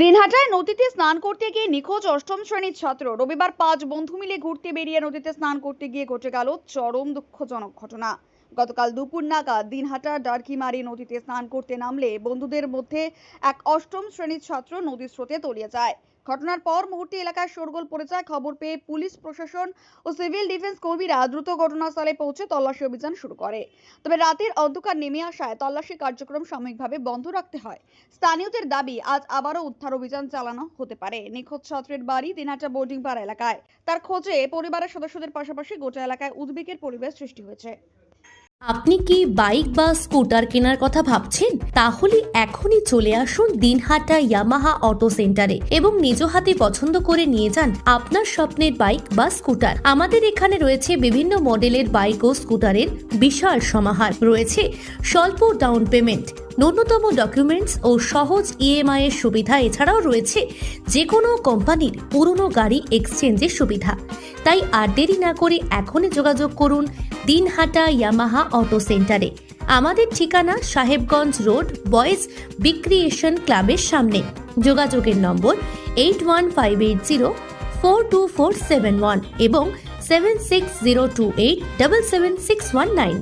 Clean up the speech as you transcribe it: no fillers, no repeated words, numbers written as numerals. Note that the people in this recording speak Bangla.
দিনহাটায় নদীতে স্নান করতে গিয়ে নিখোঁজ অষ্টম শ্রেণীর ছাত্র। রবিবার 5 বন্ধু মিলে ঘুরতে বেরিয়ে নদীতে স্নান করতে গিয়ে ঘটে গেল চরম দুঃখজনক ঘটনা। গতকাল দুপুর নাগাদ দিনহাটা ডার্কিমারি নদীতে স্নান করতে নামলে বন্ধুদের মধ্যে এক অষ্টম শ্রেণীর ছাত্র নদীর স্রোতে তলিয়ে যায়। ঘটনার পর মুহূর্তে এলাকায় শোরগোল পড়ে যায়। খবর পেয়ে পুলিশ প্রশাসন ও সিভিল ডিফেন্স কর্মীরা দ্রুত ঘটনাস্থলে পৌঁছে তল্লাশি অভিযান শুরু করে। তবে রাতের অন্ধকার নেমে আসায় তল্লাশি কার্যক্রম সাময়িকভাবে বন্ধ রাখতে হয়। স্থানীয়দের দাবি, আজ আবারও উদ্ধার অভিযান চালানো হতে পারে। নিখোঁজ ছাত্রের বাড়ি দিনহাটা বোর্ডিং পাড়া এলাকায়। তার খোঁজে পরিবারের সদস্যদের পাশাপাশি গোটা এলাকায় উদ্বেগের পরিবেশ সৃষ্টি হয়েছে। আপনি কি বাইক বা স্কুটার কেনার কথা ভাবছেন? তাহলে এখনই চলে আসুন দিনহাটা ইয়ামাহা অটো সেন্টারে এবং নিজ হাতে পছন্দ করে নিয়ে যান আপনার স্বপ্নের বাইক বা স্কুটার। আমাদের এখানে রয়েছে বিভিন্ন মডেলের বাইক ও স্কুটারের বিশাল সমাহার। রয়েছে স্বল্প ডাউন পেমেন্ট, ন্যূনতম ডকুমেন্টস ও সহজ ইএমআই এর সুবিধা। এছাড়াও রয়েছে যে কোনো কোম্পানির পুরনো গাড়ি এক্সচেঞ্জের সুবিধা। তাই আর দেরি না করে এখনই যোগাযোগ করুন দিনহাটা ইয়ামাহা অটো সেন্টারে। আমাদের ঠিকানা সাহেবগঞ্জ রোড, বয়েজ বিক্রিয়েশন ক্লাবের সামনে। যোগাযোগের নম্বর 8158042471 এবং 7602877619।